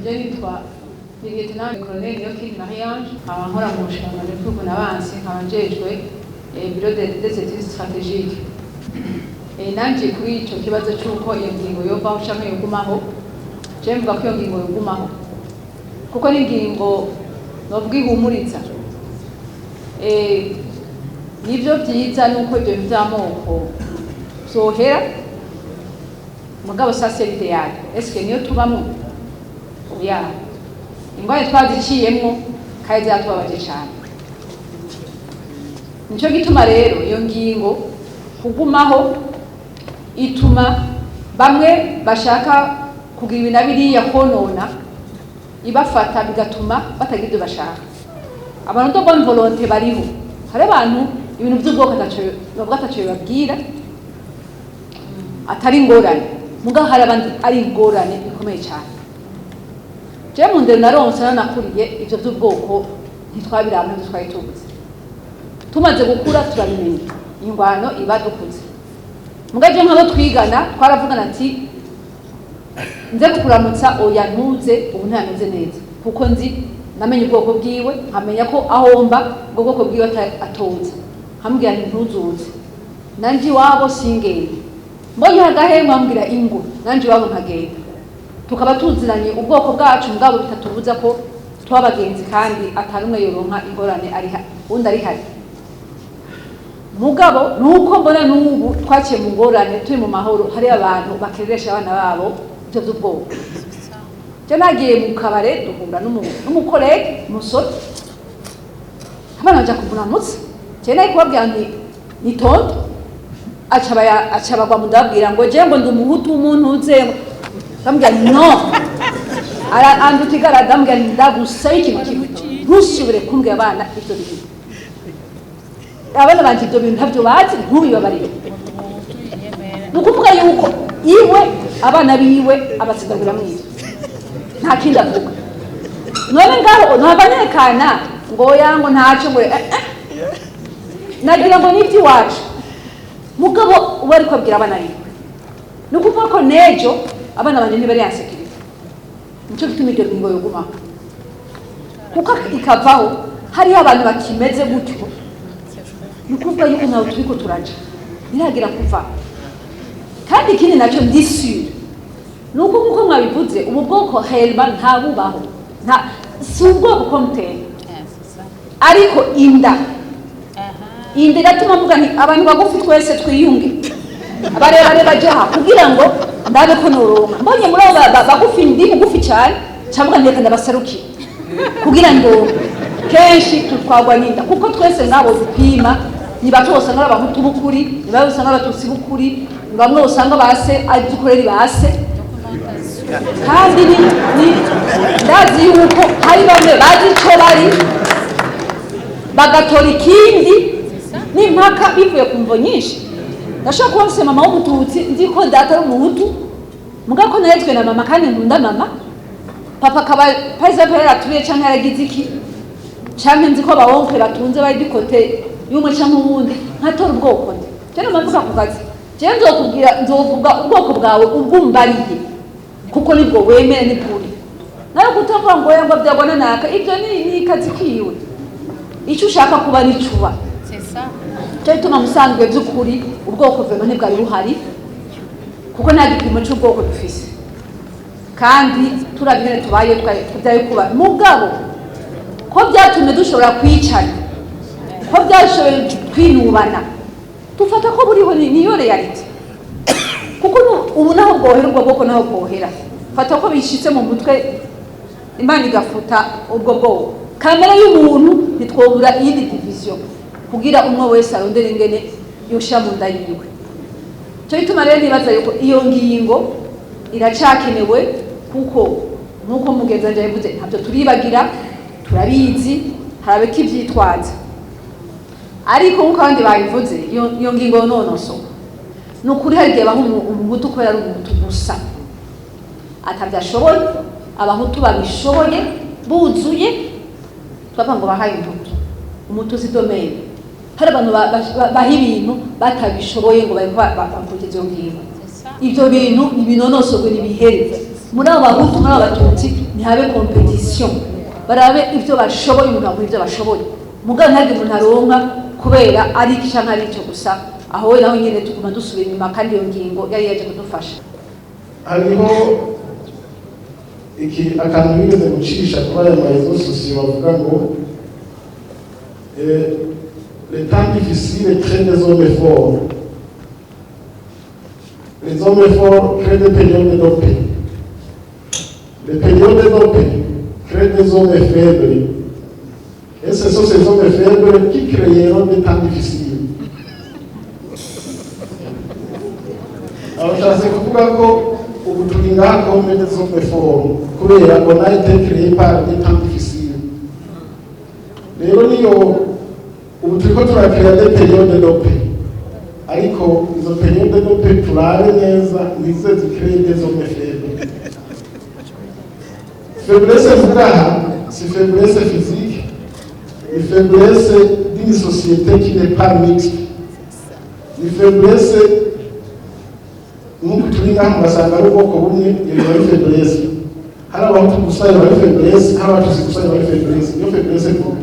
Je nitwa Lieutenant Colonel Yoki Mariange, nkora mu nshingano y'uko nabanse nkabajejwe biro des études stratégiques. Nanje kuri ico kibazo cyuko iyo ngingo yovaho canke yogumaho, je mvuga ko iyo ngingo yogumaho. Kuko ni ngingo novuga ihumuriza. Nivyo vyiza nuko ibyo vy'amoko sohera mugabo sasa l'idéal. Est-ce que niyo tubamo? Oya. Ingwane twaziciyemwo kandi zatubabaje cyane. Nico gituma rero iyo ngingo kugumaho ituma bamwe bashaka kugira ibintu biriya konona ibafata bigatuma batagira ibyo bashaka. Abantu to bonne volonté bariho. Hari abantu ibintu by'ubwoko ataco babwira atari ingorane. Muga hari abandi ari ingorane bikomeye cyane. Je mu ndero naronse nakuriye ivyo by'ubwoko ntitwabirana ntitwayitubuze. Tumaze gukura turabimenya. Ingwano ibadukuze. Mugaje nk'abo twigana twaravugana ati nze kukuramutsa oya ntuze ubu ntameze neza kuko nzi namenye ubwoko bwiwe nkamenya ko ahomba ubwo bwoko bwiwe atoza hambwira ntuzuze nanje wabo singende mbonye hagahema mbwira ingo nanje wabo nkagenda tukaba tuziranye ubwoko bwacu mugabo bitatubuza ko twabagenzi kandi atarumwe yoronka ingorane ari undi ari hari mugabo nuko mbona n'ubu twaciye mu ngorane turi mu mahoro hari abantu bakeresha abana babo byo by'ubwoko. Je nagiye mu kabare duhura n'umukolege musore abana baja kumunamutsa je nayi kubabwira ni tonto acabagwa mudabwira ngo je ngo ndi umuhutu umuntu uze bambwira no andutigara dambwira ndagusaye ikintu ntusubire kumbwira abana ivyo bintu abana banje ibyo bintu ntavyo bazi ntubibabarire nukuvuga yuko iwe abana biwe abasigagura mwiza nta kindi avuga none ngaho ntabanekana ngo yango ntaco ngo nagira ngo nivyo iwacu mugabo uba ariko abwira abana biwe nukuvuga ko nejo abana banje ntibari yansekirite nico gituma iryo ngingo yogumaho kuko ikavaho hariho abantu bakimeze gutyo nukuvuga yuko nawe turiko turaja biragira kuva kandi ikindi nacyo ndisure nuko nkuko mwabivuze ubu bwoko helba nta bubaho nta si ubwoko komuteye ariko inda iratuma mvuga nti abantu bagufi twese twiyunge abarebare bajaha kugira ngo ndabe ko noronka mbonye muri abo bagufi ndi bugufi cyane cyangwa ndeka ndabasarukiye kugira ngo kenshi tutwagwa n'inda kuko twese nabo dupima niba twose ngara abahutu bukuri niba usanga abatutsi bukuri bamwe usanga base adukorera base kandi ni ndazi yuko hari bamwe bazi ico bari bagatora ikindi n'impaka bivuye ku mvo nyinshi ndashaka kuba mama w'umututsi nzi ko data ari umuhutu muga ko narezwe na mama kandi nkunda mama papa kaba paiza pera tuye canke yaragize iki canke nzi ko abawonke batunze bari dikote y'umwe canke uwundi nkatora ubwoko nde cyane mavuga ku kazi cyane nzovuga ubwoko bwawe ubwumbariye kuko nibwo wemere n'ikuri nayo kutavuga ngo yango byabona naka ibyo ni kazi kiwe icyo ushaka kuba nicuba cyo tuma musanzwe by'ukuri ubwoko vema ntibwari buhari kuko nta gipimo cy'ubwoko dufise kandi turabire tubaye twabyaye kuba mugabo ko byatumye dushobora kwicana ko byashoboye kwinubana tufata ko buriho niyo reality kuko ubu naho bwohera ubwo bwoko naho bwohera fata ko bishitse mu mutwe imana igafuta ubwo bwoko kamera y'umuntu nitwobura iyindi division kugira umwe wese arondera ingene yosha mu nda yiwe cyo bituma rero nibaza yuko iyo ngingo iracakenewe kuko nkuko mugenza nje yavuze ntabyo turibagira turabizi harabe kivyitwaza ariko nkuko abandi babivuze iyo ngingo nonoso nukuri hari gihe baho umuhutu ko yari umuhutu gusa atabyashoboye abahutu babishoboye buzuye twapfa ngo bahaye umuhutu si domaine hari abantu baha ibintu batabishoboye ngo bakurikize iyo ngingo ibyo bintu ibinonosorwe nibihere muri abo bahutu muri abo batutsi ntihabe competition barabe ivyo bashoboye umuntu akora ivyo bashoboye muga ntagire umuntu aronka kubera ari iki canke ari ico gusa aho naho nyene tuguma dusubira inyuma kandi iyo ngingo yari yaje kudufasha. Hariho iki akantu bigeze gucisha kuba aya marezo sosiyo bavuga ngo les temps difficiles créent des hommes forts. Les hommes forts créent des périodes de paix. Les périodes de paix créent des hommes faibles. Et ce sont ces hommes faibles qui créeront des temps difficiles. Alors, je sais que ubu turi ngaha comme des hommes forts kubera on a été créé par des temps difficiles. Rero niyo ubu turiko turakrea des périodes de paix. Ariko izo période de paix turabe neza nizo zikreye des hommes faibles. Faiblesse mvuga c'est faiblesse physique, une faiblesse d'une société qui n'est pas mixte, une faiblesse nuko turi ngaha mugasanga ari ubwoko bumwe iyo bari faiblesse, hari abahutu gusa bari faiblesse, hari abatutsi gusa bari faiblesse, iyo faiblesse mvuga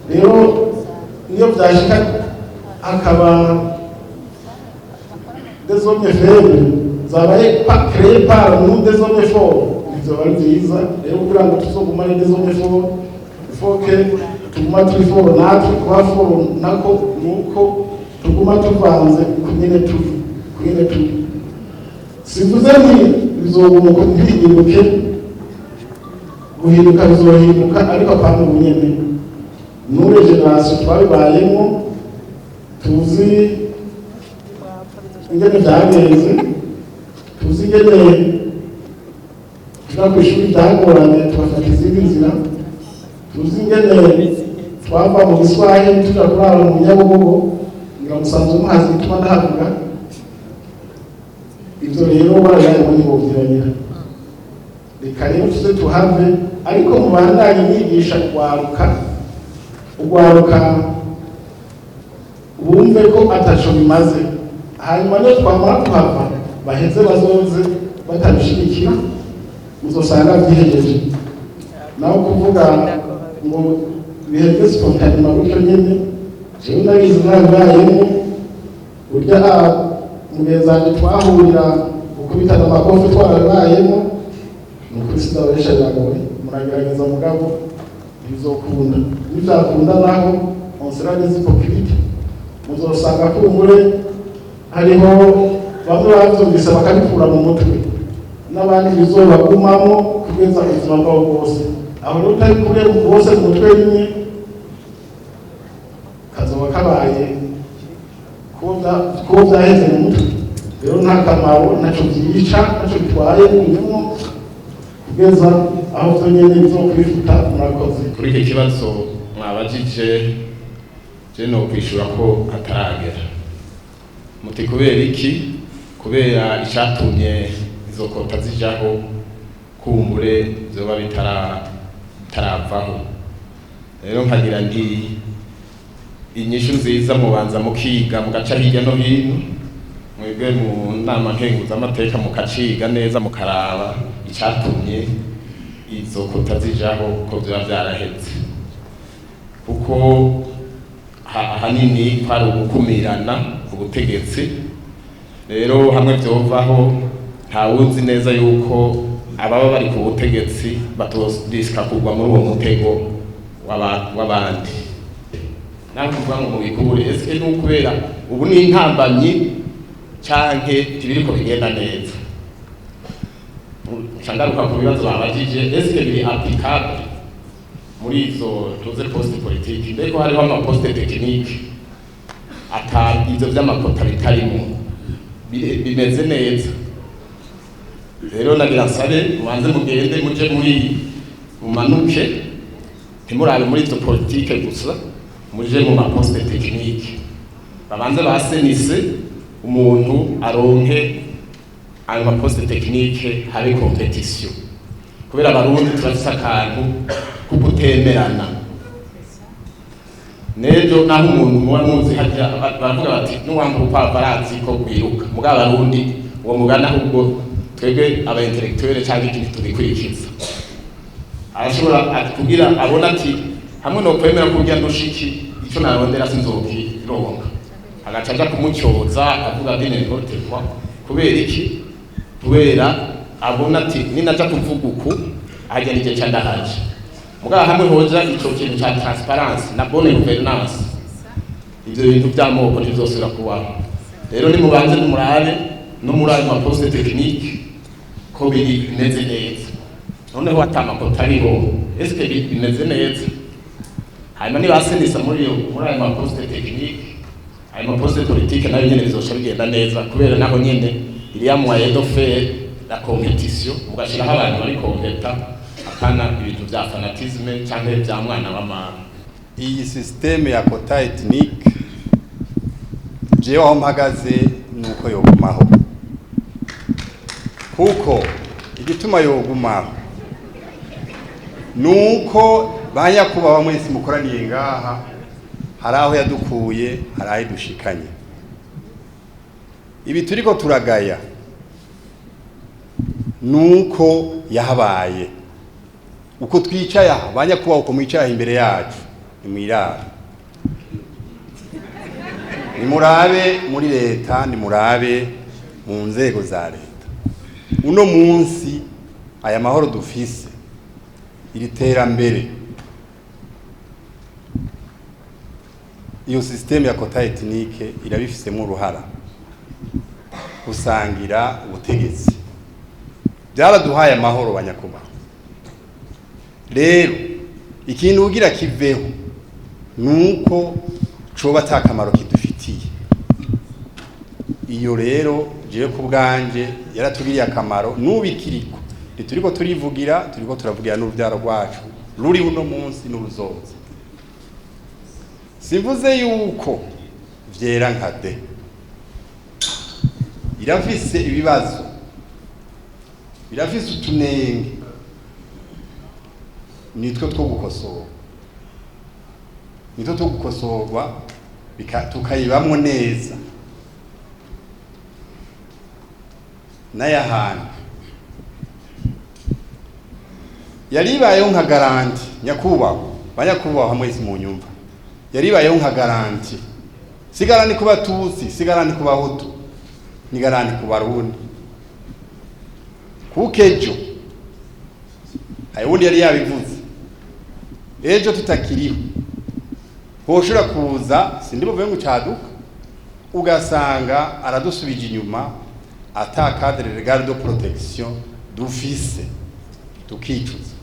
rero niyo byashika akaba des hommes faibles zabaye créé par nous des hommes forts. Ivyo bari byiza rero kugira ngo tuzogumane des hommes forts il faut que tuguma turi fort natwe kuba fort nako nuko tuguma tuvanze kunyene turi sivuze ni bizogumuka ntibihinduke guhinduka bizohinduka ariko apana ubunyene nure generation twabibayemo tuzi ingene byagenze tuzi ingene tuja kw'ishuri byagoranye tugafata izindi nzira tuzi ingene twava mu giswahili tuja kurara mu nyabugogo ngira musanzwe muhazi bituma ndahavuga ivyo rero barayarimo nibovyiranyira reka rero tuze tuhave ariko mubandanye mwigisha ugwaruka bumve ko ataco bimaze hanyuma niyo twamara kuhava baheze bazoze batabishigikira muzosanga vyihejeje naho kuvuga ngo biheze spontanema gutyo nyene jewe ndabizi ntabibayemo burya mugenzanje twahurira gukubitana amakofi twarabayemo nukuri sindabesha biragoye muragerageza mugabo ntibizokunda nivyakunda naho on sera des hypocrites muzosanga kumbure hariho bamwe bavyumvise bakabikura mu mutwe n'abandi bizobagumamo kugeza ubuzima bwabo bwose aho rero utari kure bose mu mutwe rimwe kazoba kabaye kuko vyaheze mu mutwe rero nta kamaro ntaco vyica ntaco bitwaye kunyemo kugeza aho vyo nyene bizokwifuta murakoze. Kuri iki kibazo mwabajije je no kwishura ko hataragera muti kubera iki kubera icatumye izo kota zijaho kumbure vyoba bitaravaho rero nkagira nti inyishu nziza mubanza mukiga mugaca hirya no hino mwebwe mu Nama Nkenguzamateka mukaciga neza mukaraba icatumye izo kota zijaho ko vyoba vyaraheze kuko ahanini kwari ugukumirana ubutegetsi rero hamwe vyovaho ntawuzi neza yuko ababa bari ku butegetsi batodisika kugwa muri uwo mutego w'abandi nakuvuga ngo mubikure eske n'ukubera ubu ni intambamyi canke tibiriko bigenda neza cangaruka ku bibazo babajije eske biri applicable muri izo tuze poste politique mbeko hariho ama poste technique ata ivyo vy'amakota bitarimo bimeze neza rero nagira nsabe mubanze mugende muje muri mumanuke ntimurabe muri izo politique gusa muje mu maposte technique babanze basenise umuntu aronke ayo maposte technique habe competition kubera abarundi turafise akantu kukutemerana nejo naho umuntu muba muzi hajya baravuga bati n'uwambura upapa arazi ko kwiruka mugabo abarundi uwo mugana ahubwo twebwe aba intellectuel cyangwa ikintu tubikurikiza arashobora kugira abona ati hamwe no kwemera kurya ndushiki ico narondera sinzokironka agaca aja kumucyoza avuga bene ntotekwa kubera iki kubera abona ati ninaja kuvuga uku ajya nije candahaje mugabo hamwe hoja ico kintu ca transparence na bonne gouvernance ivyo bintu vy'amoko ntizosubira kubaho rero nimubanze murabe no muri ayo maposte technique ko bimeze neza noneho atamakota ariho eske bimeze neza hanyuma nibasendisa muri ayo maposte technique ayo maposte politique nayo nyene bizosha bigenda neza kubera naho nyene iriya moyen de faire la compétition mugashiraho abantu bari kompeta akana ibintu vya fanatisme canke vya mwana w'amana. Iyi systeme ya quota ethnique jewe aho mpagaze nuko yogumaho kuko igituma yogumaho nuko banyakubaho mwese mukoraniye ngaha hari aho yadukuye hari aho dushikanye ibi turiko turagaya nuko yahabaye uko twicaye aha banyakubaho uko mwicaye imbere yacu nimwirara nimurabe muri leta nimurabe mu nzego za leta uno munsi aya mahoro dufise iri terambere iyo systeme ya quota ethnique irabifisemo uruhara gusangira ubutegetsi byaraduhaye amahoro banyakubaho rero ikintu ugira kiveho nuko coba atakamaro kidufitiye iyo rero jewe ku bwanje yaratugiriye akamaro n'ubikiriko turiko turivugira turiko turavugira n'urubyaro rwacu ruri uno munsi n'uruzoza simvuze yuko vyera nka de irafise ibibazo birafise utunenge nitwo two gukosorwa nitwo two gukosorwa tukayibamwo neza n'ayahandi yaribayeho nka garanti nyakubahwa banyakubahwa mwese mu nyumva yaribayeho nka garanti sigarani ku Batutsi sigarani ku Bahutu ni garanti ku Barundi kuko ejo ayundi yari yabivuze ejo tutakiriho hoshura kuza sindi buvuye ngo caduka ugasanga aradusubije inyuma ata cadre legal de protection dufise tukicuza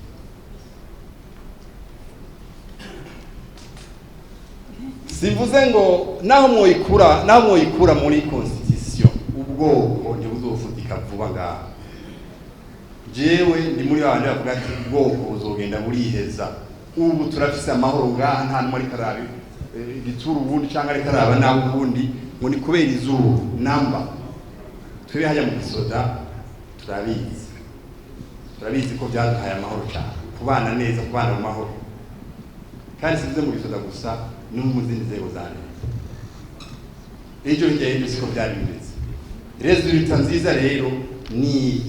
simvuze ngo naho mwoyikura muri constitution ubwoko ntibuzofudika vuba ngaha jewe ndi muri abantu bavuga ati ubwoko buzogenda buriheza ubu turafise amahoro ngaha nta numwe ari karabi igitsuru ubundi cyangwa ari karaba naho ubundi ngo ni kubera izuba namba twebwe hajya mu gisoda turabizi ko byaduhaye amahoro cyane kubana neza kubana mu mahoro kandi sivuze mu gisoda gusa no mu zindi nzego za leta ejo hirya y'ibyo siko byari bimeze resulta nziza rero ni